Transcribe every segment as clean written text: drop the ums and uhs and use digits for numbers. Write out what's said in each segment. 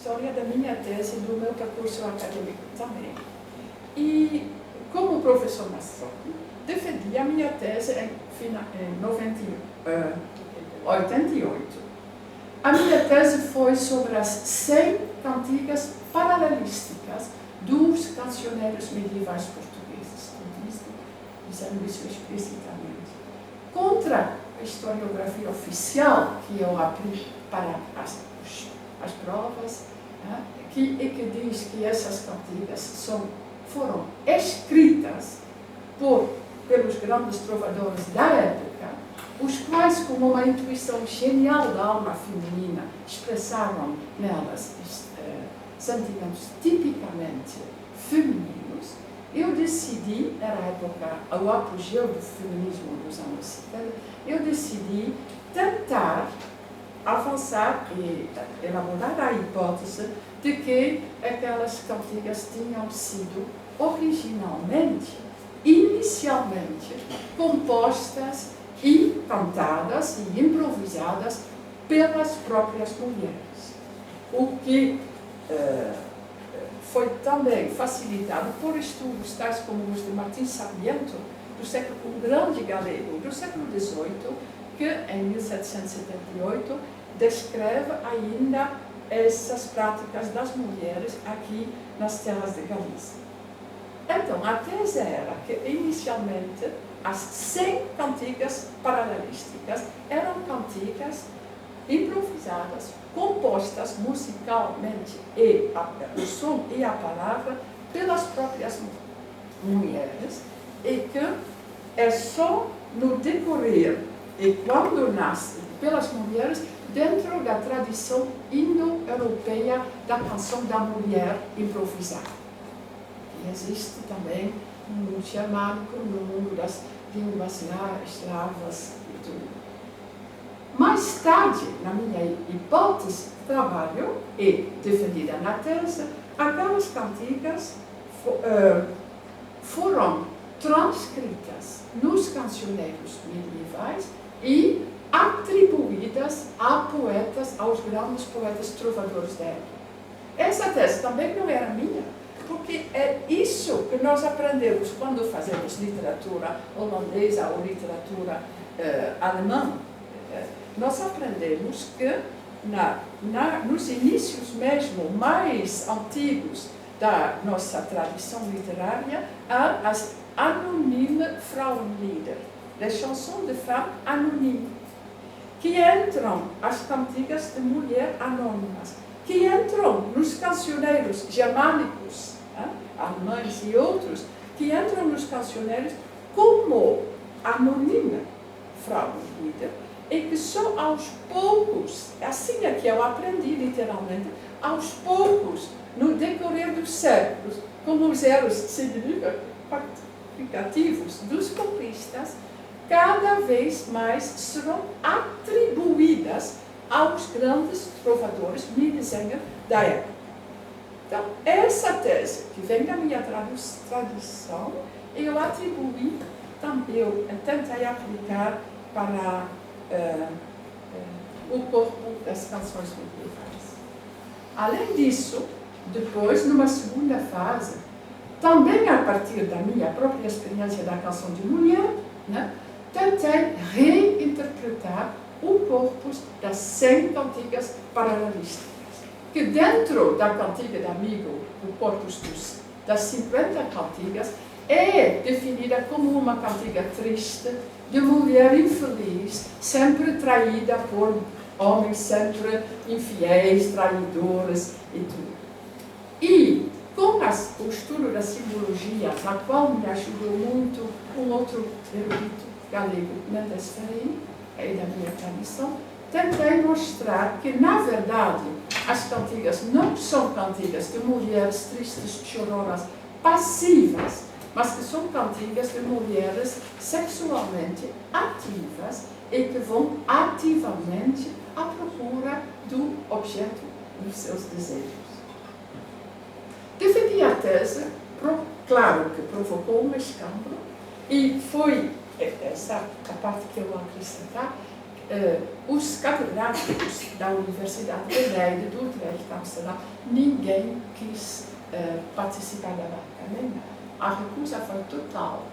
história da minha tese e do meu percurso acadêmico também. E, como professor masterando, defendi a minha tese em 88. A minha tese foi sobre as 100 cantigas paralelísticas dos cancioneiros medievais portugueses, dizendo isso explicitamente, contra a historiografia oficial que eu aplico para as provas, que diz que essas cantigas foram escritas pelos grandes trovadores da época, os quais, com uma intuição genial da alma feminina, expressaram nelas sentimentos tipicamente femininos. Eu decidi, era a época, o apogeu do feminismo dos anos 70, eu decidi tentar avançar e elaborar a hipótese de que aquelas cantigas tinham sido originalmente, inicialmente, compostas e cantadas e improvisadas pelas próprias mulheres. O que foi também facilitado por estudos tais como os de Martim Sarmiento, um grande galego do século XVIII, que em 1778 descreve ainda essas práticas das mulheres aqui nas terras de Galícia. Então, a tese era que, inicialmente, as 100 cantigas paralelísticas eram cantigas improvisadas, compostas musicalmente, o som e a palavra, pelas próprias mulheres, e que é só no decorrer e quando nasce pelas mulheres, dentro da tradição indo-europeia da canção da mulher improvisada. E existe também no mundo germânico, no mundo das línguas eslavas e tudo. Mais tarde, na minha hipótese de trabalho e defendida na tese, aquelas cantigas foram transcritas nos cancioneiros medievais e atribuídas a poetas, aos grandes poetas trovadores da época. Essa tese também não era minha, porque é isso que nós aprendemos quando fazemos literatura holandesa ou literatura alemã. Nós aprendemos que nos inícios mesmo mais antigos da nossa tradição literária, há as anonyme Frauenlieder, les chansons de femmes anonymes, que entram as cantigas de mulher anônimas, que entram nos cancioneiros germânicos, alemães e outros, que entram nos cancioneiros como anonyme Frauenlieder, e que só aos poucos, assim é que eu aprendi literalmente, aos poucos, no decorrer dos séculos, como os erros significativos dos copistas, cada vez mais serão atribuídas aos grandes trovadores Minnesänger da época. Então, essa tese, que vem da minha tradição, eu atribuí, eu tentei aplicar para o corpo das canções medievais. Além disso, depois, numa segunda fase, também a partir da minha própria experiência da canção de mulher, tentei reinterpretar o corpus das 100 cantigas paralelísticas, que dentro da cantiga de amigo, o corpus das 50 cantigas, é definida como uma cantiga triste, de mulher infeliz, sempre traída por homens sempre infiéis, traidores e tudo. E com o estudo da simbologia, na qual me ajudou muito um outro erudito galego, Mendes Ferreira, aí da minha tradição, tentei mostrar que, na verdade, as cantigas não são cantigas de mulheres tristes, choronas, passivas, mas que são cantigas de mulheres sexualmente ativas e que vão ativamente à procura do objeto dos seus desejos. Defendi a tese, claro que provocou um escândalo, e foi essa a parte que eu vou acrescentar, os catedráticos da Universidade de Leiden, de Utrecht, Amsterdã, ninguém quis participar da vaga, nem nada. A recusa foi total.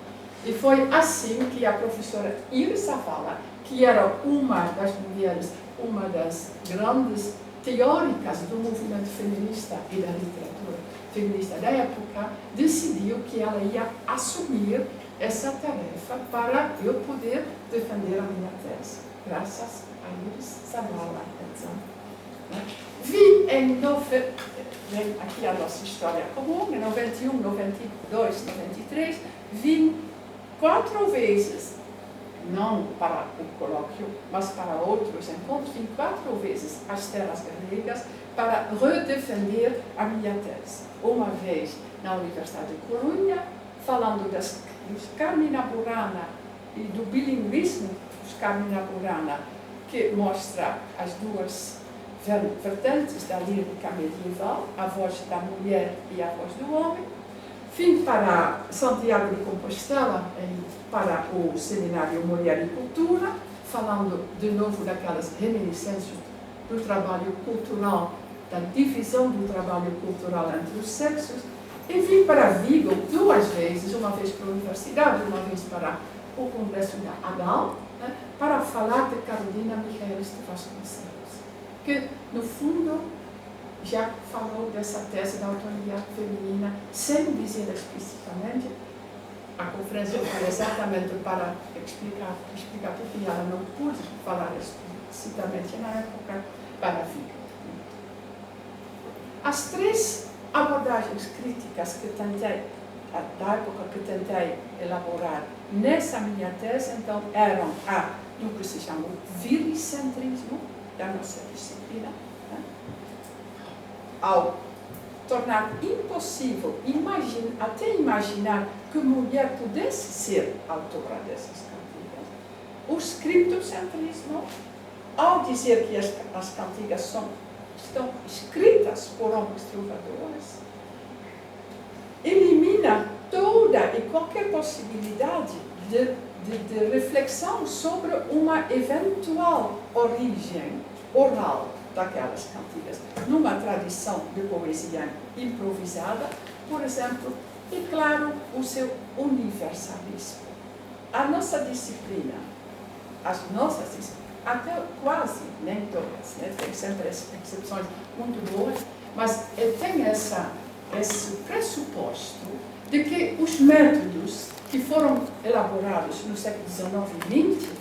E foi assim que a professora Iris Zavala, que era uma das mulheres, uma das grandes teóricas do movimento feminista e da literatura feminista da época, decidiu que ela ia assumir essa tarefa para eu poder defender a minha tese, graças a Iris Zavala. Vi aqui a nossa história comum, em 91, 92, 93, vim 4 vezes, não para o colóquio, mas para outros encontros, vim 4 vezes às terras gregas para redefender a minha tese. Uma vez na Universidade de Colônia, falando dos Carmina Burana e do bilinguismo dos Carmina Burana, que mostra as duas vertentes da lírica medieval, a voz da mulher e a voz do homem. Vim para Santiago de Compostela, para o seminário Mulher e Cultura, falando de novo daquelas reminiscências do trabalho cultural, da divisão do trabalho cultural entre os sexos. E vim para Vigo 2 vezes, uma vez para a universidade, uma vez para o congresso da ADAL, né, para falar de Carolina Michaelis de Vasconcelos, que, no fundo, já falou dessa tese da autonomia feminina, sem dizer explicitamente. A conferência foi exatamente para explicar porque ela não pôde falar explicitamente na época para Vigo. As 3 abordagens críticas que tentei, da época que tentei elaborar nessa minha tese, então, eram do que se chama o vilicentrismo da nossa disciplina, né? Ao tornar impossível até imaginar que mulher pudesse ser autora dessas cantigas. O scriptocentrismo, ao dizer que as cantigas estão escritas por homens trovadores, elimina toda e qualquer possibilidade de reflexão sobre uma eventual origem oral daquelas cantigas, numa tradição de poesia improvisada, por exemplo, e, claro, o seu universalismo. A nossa disciplina, as nossas disciplinas, até quase, nem todas, né? Tem sempre exceções muito boas, mas tem esse pressuposto de que os métodos que foram elaborados no século XIX e XX,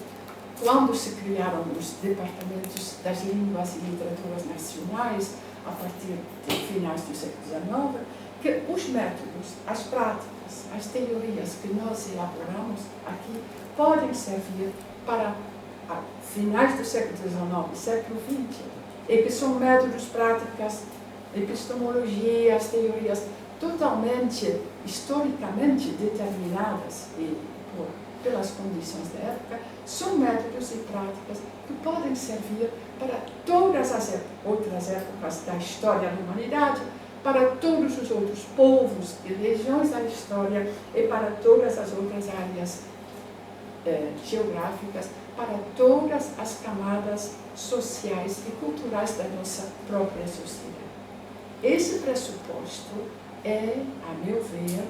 quando se criaram os departamentos das línguas e literaturas nacionais, a partir de finais do século XIX, que os métodos, as práticas, as teorias que nós elaboramos aqui podem servir para finais do século XIX e século XX, e que são métodos, práticas, epistemologias, teorias totalmente, historicamente determinadas pelas condições da época, são métodos e práticas que podem servir para todas as outras épocas da história da humanidade, para todos os outros povos e regiões da história e para todas as outras áreas geográficas, para todas as camadas sociais e culturais da nossa própria sociedade. Esse pressuposto é, a meu ver,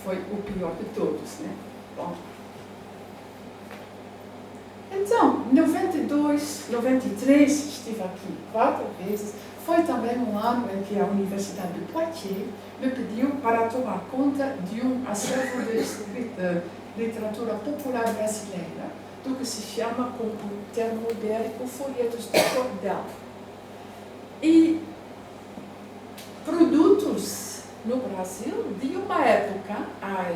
foi o pior de todos, né? Bom. Então, em 92, 93, estive aqui 4 vezes. Foi também um ano em que a Universidade de Poitiers me pediu para tomar conta de um acervo de literatura popular brasileira, do que se chama, com o termo ibérico, folhetos de cordel. E produtos no Brasil de uma época, a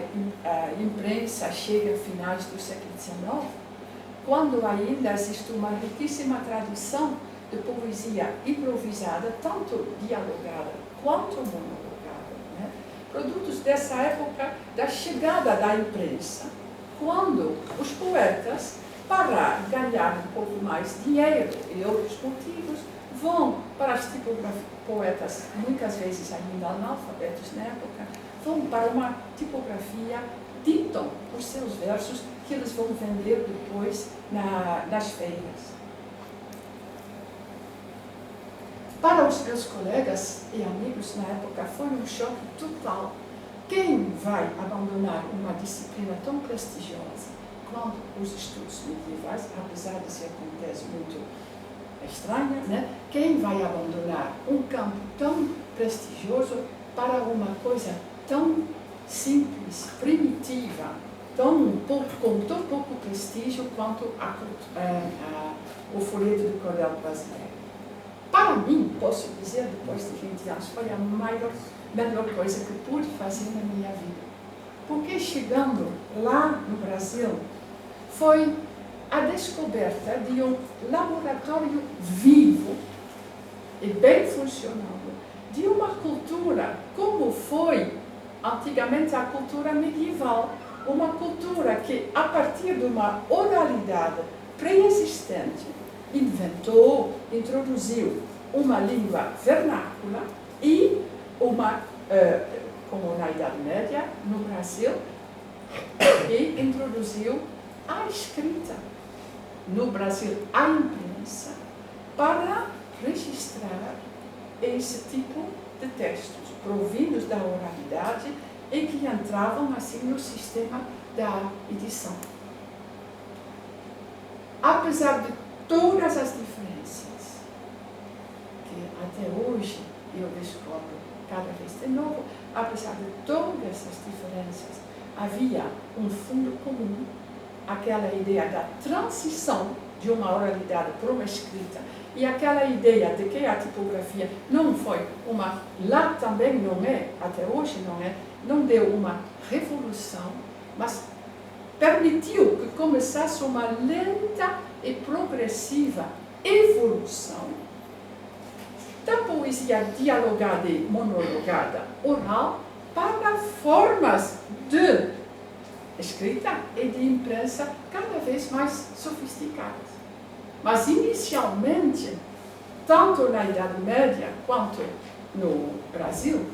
imprensa chega a finais do século XIX, quando ainda existe uma riquíssima tradição de poesia improvisada, tanto dialogada quanto monologada, né? Produtos dessa época da chegada da imprensa, quando os poetas, para ganhar um pouco mais dinheiro e outros motivos, vão para as tipografias, poetas muitas vezes ainda analfabetos na época, vão para uma tipografia ditam os seus versos que eles vão vender depois nas feiras. Para os meus colegas e amigos na época foi um choque total. Quem vai abandonar uma disciplina tão prestigiosa quanto os estudos medievais, apesar de ser uma tese muito estranha, né? Quem vai abandonar um campo tão prestigioso para uma coisa tão simples, primitiva, com tão pouco prestígio quanto o folheto do cordel brasileiro? Para mim, posso dizer, depois de 20 anos, foi a melhor coisa que pude fazer na minha vida. Porque chegando lá no Brasil, foi a descoberta de um laboratório vivo e bem funcionando, de uma cultura como foi antigamente a cultura medieval, uma cultura que, a partir de uma oralidade pré-existente, introduziu uma língua vernácula e como na Idade Média, no Brasil, e introduziu a escrita. No Brasil, a imprensa, para registrar esse tipo de textos, provindos da oralidade e que entravam assim no sistema da edição. Apesar de todas as diferenças, que até hoje eu descobro cada vez de novo, apesar de todas essas diferenças, havia um fundo comum, aquela ideia da transição de uma oralidade para uma escrita, e aquela ideia de que a tipografia não foi lá também não é, até hoje não deu uma revolução, mas permitiu que começasse uma lenta e progressiva evolução da poesia dialogada e monologada oral para formas de escrita e de imprensa cada vez mais sofisticadas. Mas, inicialmente, tanto na Idade Média quanto no Brasil,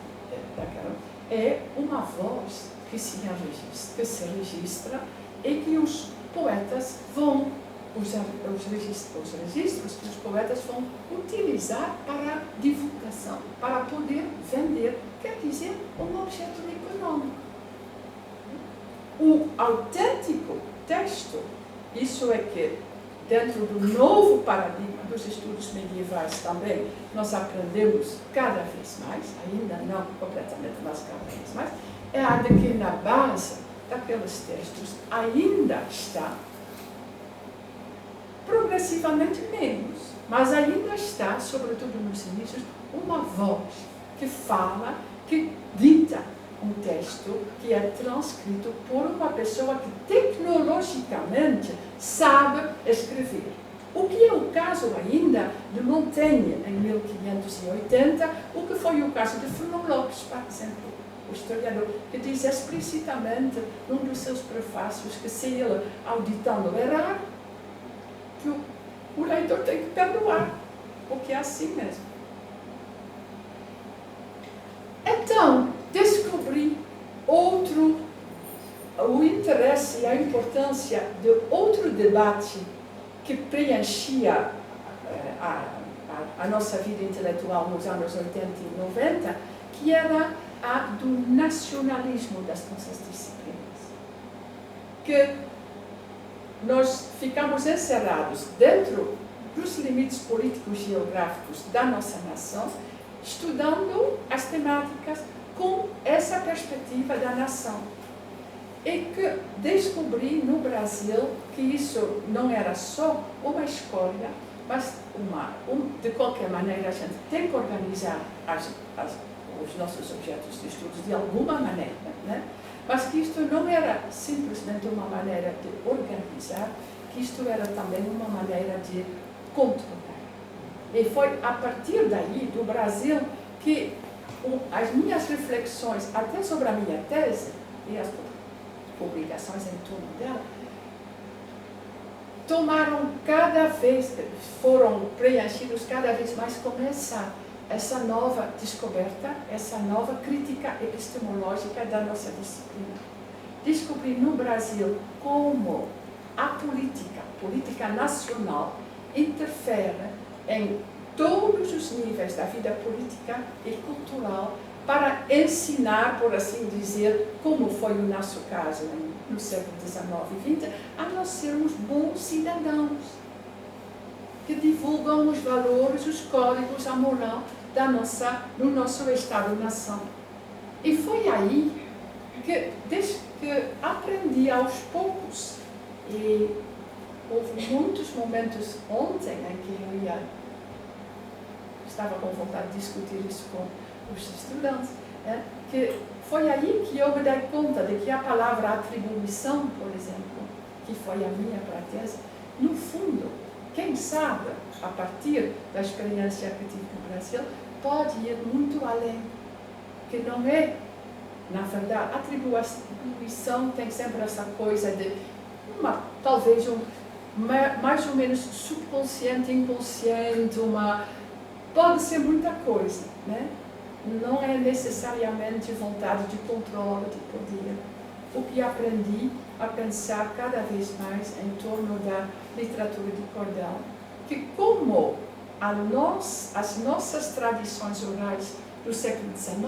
é uma voz que se registra e que os poetas vão usar, os registros que os poetas vão utilizar para divulgação, para poder vender, quer dizer, um objeto econômico. O autêntico texto, isso é que, dentro do novo paradigma dos estudos medievais também, nós aprendemos cada vez mais, ainda não completamente, mas cada vez mais, é a de que na base daqueles textos ainda está, progressivamente menos, mas ainda está, sobretudo nos inícios, uma voz que fala, que dita um texto que é transcrito por uma pessoa que tecnologicamente sabe escrever. O que é o caso ainda de Montaigne, em 1580, o que foi o caso de Fernão Lopes, por exemplo, o historiador, que diz explicitamente num dos seus prefácios que se ele, ao ditando, errar, que o leitor tem que perdoar, porque é assim mesmo. Então, descobri o interesse e a importância de outro debate que preenchia a nossa vida intelectual nos anos 80 e 90, que era a do nacionalismo das nossas disciplinas. Que nós ficamos encerrados dentro dos limites políticos e geográficos da nossa nação, estudando as temáticas com essa perspectiva da nação. E que descobri no Brasil que isso não era só uma escolha, mas de qualquer maneira a gente tem que organizar os nossos objetos de estudos de alguma maneira, né? Mas que isto não era simplesmente uma maneira de organizar, que isto era também uma maneira de controlar. E foi a partir daí, do Brasil, que as minhas reflexões, até sobre a minha tese, e as publicações em torno dela, foram preenchidos cada vez mais com essa nova descoberta, essa nova crítica epistemológica da nossa disciplina. descobri no Brasil como a política nacional, interfere em todos os níveis da vida política e cultural para ensinar, por assim dizer, como foi o nosso caso no século XIX e XX, a nós sermos bons cidadãos, que divulgam os valores, os códigos, a moral do nosso Estado-nação. E foi aí que, desde que aprendi aos poucos, e houve muitos momentos ontem em que eu estava com vontade de discutir isso com os estudantes, que foi aí que eu me dei conta de que a palavra atribuição, por exemplo, que foi a minha para a tese, no fundo, quem sabe, a partir da experiência que tive no Brasil, pode ir muito além, que não é, na verdade, atribuição tem sempre essa coisa de, talvez, mais ou menos subconsciente, inconsciente, pode ser muita coisa, né? Não é necessariamente vontade de controle, de poder. O que aprendi a pensar cada vez mais em torno da literatura de cordel, que como as nossas tradições orais do século XIX,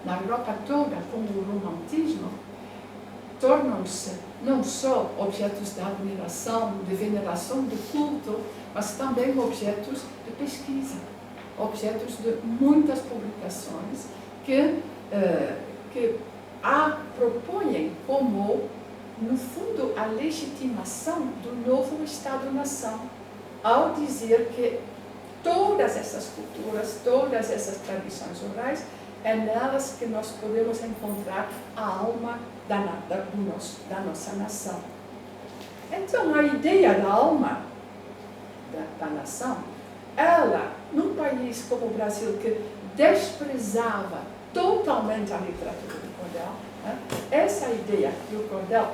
na Europa toda, como o romantismo, tornam-se não só objetos de admiração, de veneração, de culto, mas também objetos de pesquisa, objetos de muitas publicações que propõem como, no fundo, a legitimação do novo Estado-nação, ao dizer que todas essas culturas, todas essas tradições orais, é nelas que nós podemos encontrar a alma da nossa nação. Então, a ideia da alma da nação, ela, num país como o Brasil, que desprezava totalmente a literatura do cordel, essa ideia que o cordel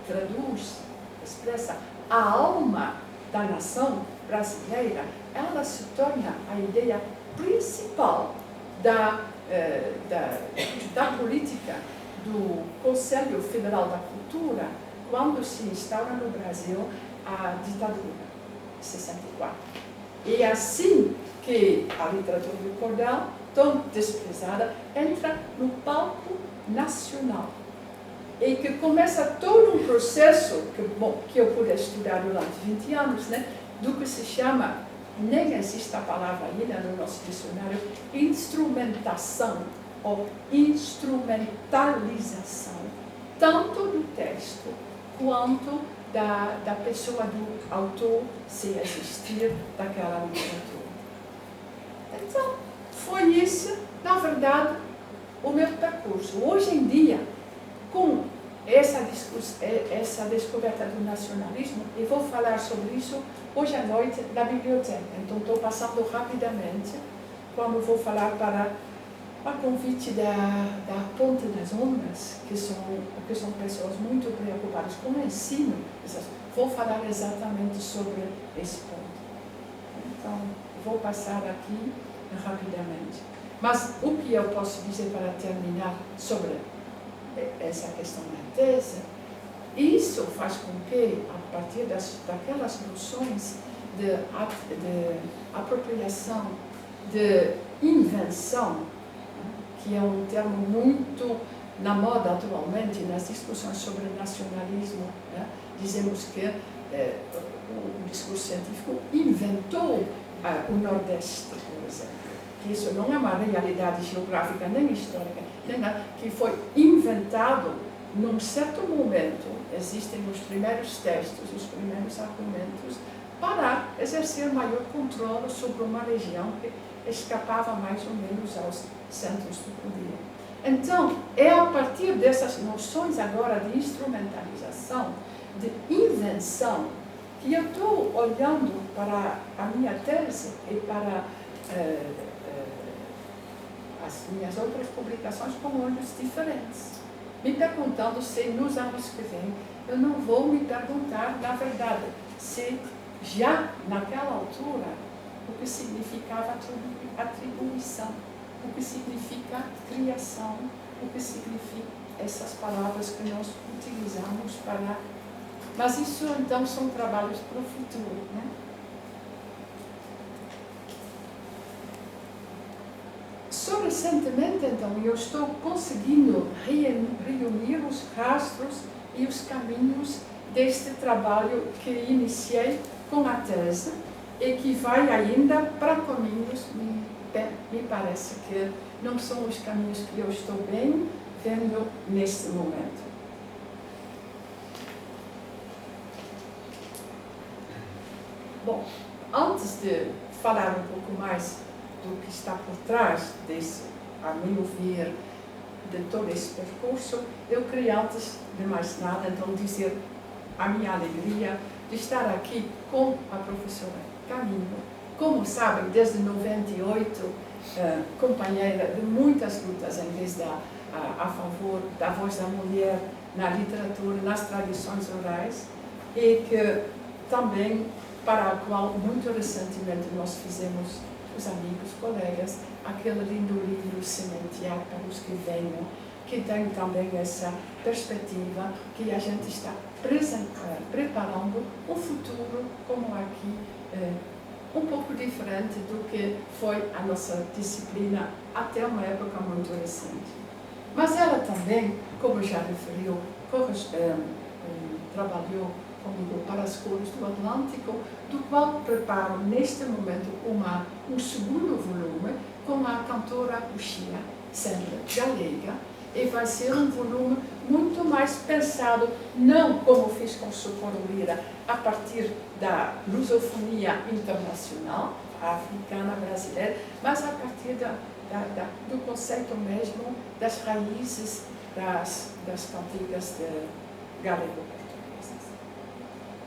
traduz, expressa a alma da nação brasileira, ela se torna a ideia principal da política do Conselho Federal da Cultura quando se instaura no Brasil a ditadura, 64. E assim que a literatura do cordel, tão desprezada, entra no palco nacional. E que começa todo um processo que eu pude estudar durante 20 anos, né, do que se chama, nem existe a palavra ainda no nosso dicionário, instrumentação ou instrumentalização, tanto do texto quanto da pessoa do autor, se existir, daquela literatura. Então, foi isso, na verdade, o meu percurso. Hoje em dia, com essa descoberta do nacionalismo, e vou falar sobre isso hoje à noite na biblioteca. Então, estou passando rapidamente, quando vou falar para a convite da Ponte das Ondas, que são pessoas muito preocupadas com o ensino. Vou falar exatamente sobre esse ponto. Então, vou passar aqui rapidamente. Mas o que eu posso dizer para terminar sobre essa questão da tese, isso faz com que, a partir daquelas noções de apropriação, de invenção, que é um termo muito na moda atualmente, nas discussões sobre nacionalismo, né? Dizemos que o discurso científico inventou o Nordeste, por exemplo. Que isso não é uma realidade geográfica nem histórica, nem nada, que foi inventado num certo momento. Existem os primeiros textos, os primeiros argumentos, para exercer maior controle sobre uma região que escapava mais ou menos aos centros do poder. Então, é a partir dessas noções agora de instrumentalização, de invenção, que eu estou olhando para a minha tese e para as minhas outras publicações com olhos diferentes. Me perguntando se nos anos que vem eu não vou me perguntar, na verdade, se já naquela altura o que significava atribuição, o que significa criação, o que significa essas palavras que nós utilizamos para... Mas isso, então, são trabalhos para o futuro, né? Só recentemente, então, eu estou conseguindo reunir os rastros e os caminhos deste trabalho que iniciei com a tese e que vai ainda para caminhos, me parece que não são os caminhos que eu estou bem vendo neste momento. Bom, antes de falar um pouco mais do que está por trás desse, a meu ver, de todo esse percurso, eu queria, antes de mais nada, então, dizer a minha alegria de estar aqui com a professora Camilo. Como sabem, desde 98, companheira de muitas lutas em vez a favor da voz da mulher na literatura, nas tradições orais, e que também, para a qual, muito recentemente, nós fizemos, os amigos, colegas, aquele lindo livro Sementear para os que venham, que tem também essa perspectiva que a gente está preparando um futuro, como aqui, um pouco diferente do que foi a nossa disciplina até uma época muito recente. Mas ela também, como já referiu, trabalhou comigo para as cores do Atlântico, do qual preparo neste momento um segundo volume com a cantora Uxia, sempre galega, e vai ser um volume muito mais pensado, não como fiz com Socorro Lira, a partir da lusofonia internacional, africana, brasileira, mas a partir do conceito mesmo das raízes das cantigas galego-portuguesas.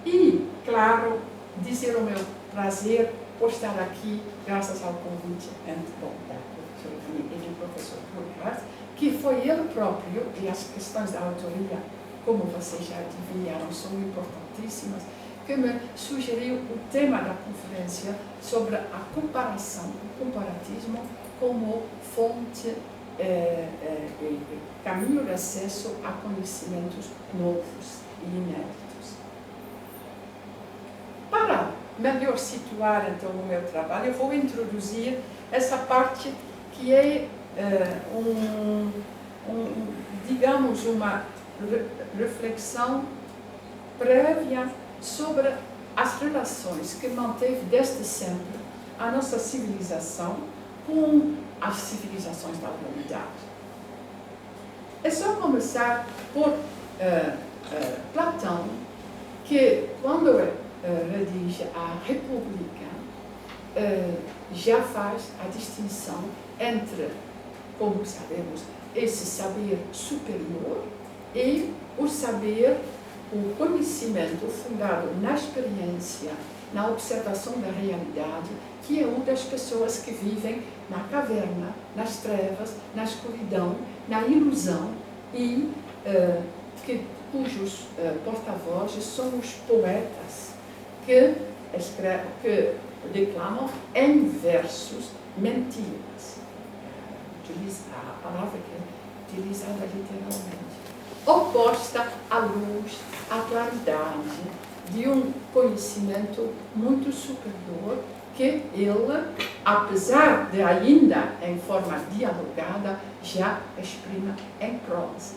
E, claro, dizer o meu prazer por estar aqui, graças ao convite da professora e do professor Burkhardt, que foi ele próprio, e as questões da autoria, como vocês já adivinharam, são importantíssimas, que me sugeriu o tema da conferência sobre a comparação, o comparatismo como fonte e caminho de acesso a conhecimentos novos e inéditos. Para melhor situar, então, o meu trabalho, eu vou introduzir essa parte que é digamos, uma reflexão prévia sobre as relações que manteve desde sempre a nossa civilização com as civilizações da humanidade. É só começar por Platão, que, quando redige a República, já faz a distinção entre, como sabemos, esse saber superior e o saber, o conhecimento fundado na experiência, na observação da realidade, que é uma das pessoas que vivem na caverna, nas trevas, na escuridão, na ilusão e cujos porta-vozes são os poetas que declamam em versos mentiras. A palavra que é utilizada literalmente. Oposta à luz, à claridade de um conhecimento muito superior que ele, apesar de ainda em forma dialogada, já exprime em prosa.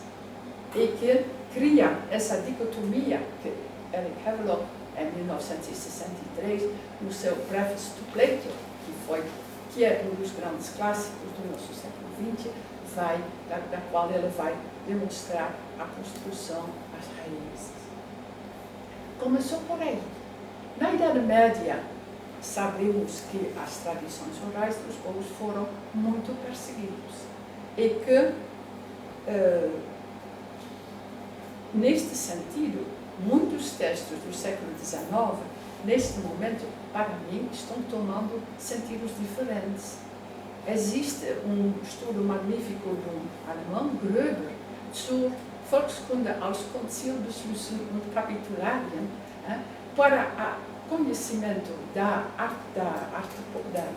E que cria essa dicotomia que Eric Havelock, em 1963, no seu Preface to Plato, que é um dos grandes clássicos do nosso século XX, da qual ele vai demonstrar a construção, as raízes. Começou por aí. Na Idade Média, sabemos que as tradições orais dos povos foram muito perseguidas e que, neste sentido, muitos textos do século XIX, neste momento, para mim, estão tomando sentidos diferentes. Existe um estudo magnífico do alemão Gröber zur Volkskunde aus Konzilbeschlüssen und Kapitularien para o conhecimento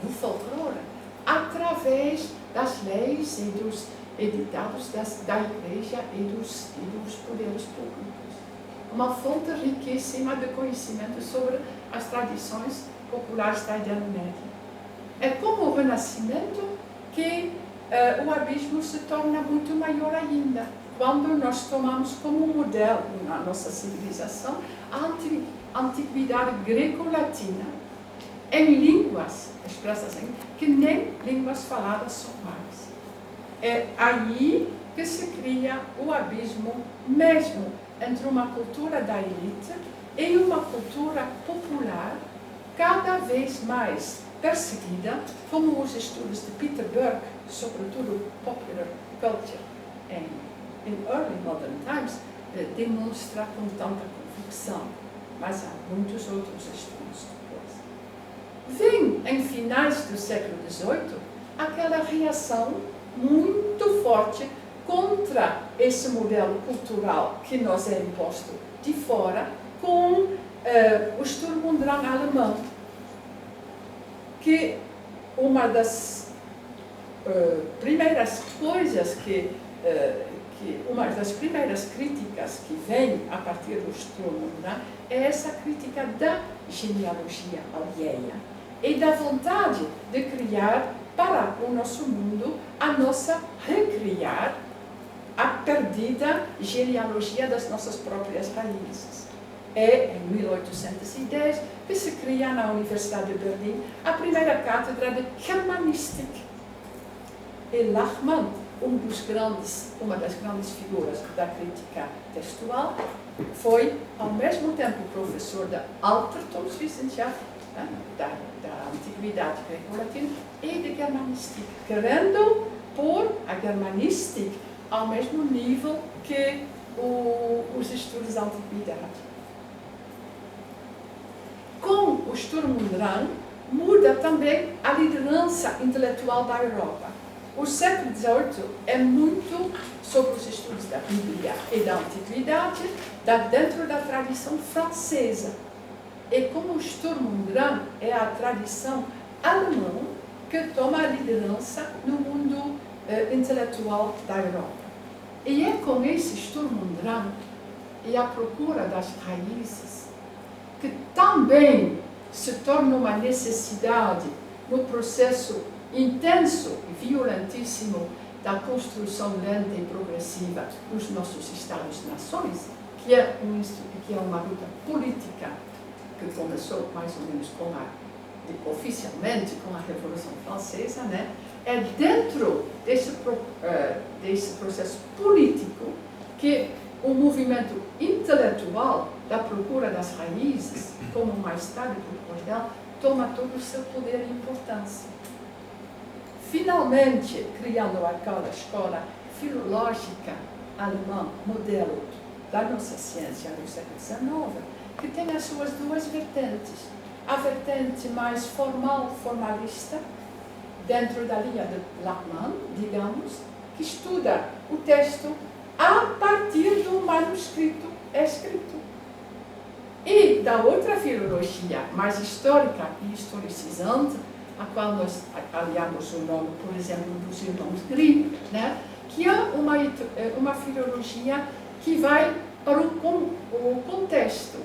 do folclore através das leis editados da Igreja e dos poderes públicos. Uma fonte riquíssima de conhecimento sobre as tradições populares da Idade Média. É como o Renascimento que o abismo se torna muito maior ainda, quando nós tomamos como modelo na nossa civilização a antiguidade greco-latina, em línguas expressas que nem línguas faladas são mais. É aí que se cria o abismo mesmo entre uma cultura da elite e uma cultura popular cada vez mais perseguida, como os estudos de Peter Burke, sobretudo popular culture in early modern times, demonstra com tanta convicção. Mas há muitos outros estudos depois. Vem, em finais do século XVIII, aquela reação muito forte contra esse modelo cultural que nos é imposto de fora, com o Sturm und Drang alemão, que uma das primeiras coisas uma das primeiras críticas que vem a partir do Sturm und Drang é essa crítica da genealogia alheia e da vontade de criar para o nosso mundo recriar a perdida genealogia das nossas próprias raízes. É em 1810 que se cria na Universidade de Berlim a primeira cátedra de Germanistik. E Lachmann, uma das grandes figuras da crítica textual, foi ao mesmo tempo professor da Altertumswissenschaft, da antiguidade greco-latina, e de Germanistik, querendo pôr a Germanistik ao mesmo nível que os estudos da antiguidade. Com o Sturm und Drang, muda também a liderança intelectual da Europa. O século XVIII é muito sobre os estudos da Bíblia e da antiguidade, dentro da tradição francesa. E como o Sturm und Drang é a tradição alemã que toma a liderança no mundo intelectual da Europa. E é com esse Sturm und Drang e a procura das raízes que também se torna uma necessidade no processo intenso e violentíssimo da construção lenta e progressiva dos nossos Estados-nações, que é uma luta política que começou mais ou menos oficialmente com a Revolução Francesa, né? É dentro desse processo político que o movimento intelectual da procura das raízes, como mais tarde o Cordel, toma todo o seu poder e importância. Finalmente, criando aquela escola filológica alemã, modelo da nossa ciência no século XIX, que tem as suas duas vertentes. A vertente mais formalista, dentro da linha de Lachmann, digamos, que estuda o texto a partir do manuscrito escrito. E da outra filologia, mais histórica e historicizante, a qual nós aliamos o nome, por exemplo, dos irmãos Grimm, né? Que é uma filologia que vai para o contexto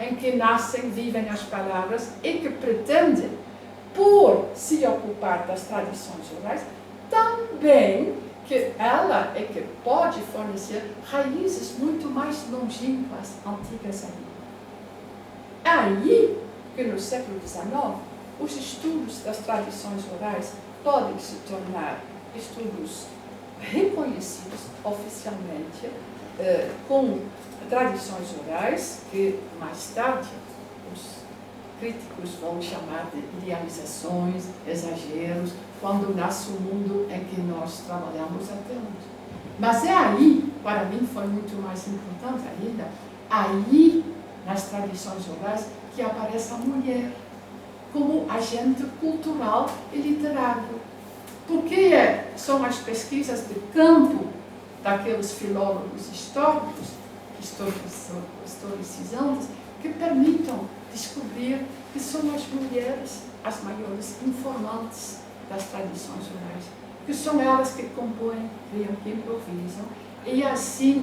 em que nascem, vivem as palavras e que pretende, por se ocupar das tradições orais, também que ela é que pode fornecer raízes muito mais longínquas, antigas ainda. É aí que no século XIX os estudos das tradições orais podem se tornar estudos reconhecidos oficialmente com tradições orais que mais tarde os críticos vão chamar de idealizações, exageros, quando nasce o mundo em que nós trabalhamos até hoje. Mas é aí, para mim foi muito mais importante ainda, aí nas tradições orais que aparece a mulher como agente cultural e literário. Porque são as pesquisas de campo daqueles filólogos históricos, historicizantes, que permitam descobrir que são as mulheres as maiores informantes das tradições orais. porque são elas que compõem, criam, que improvisam, e assim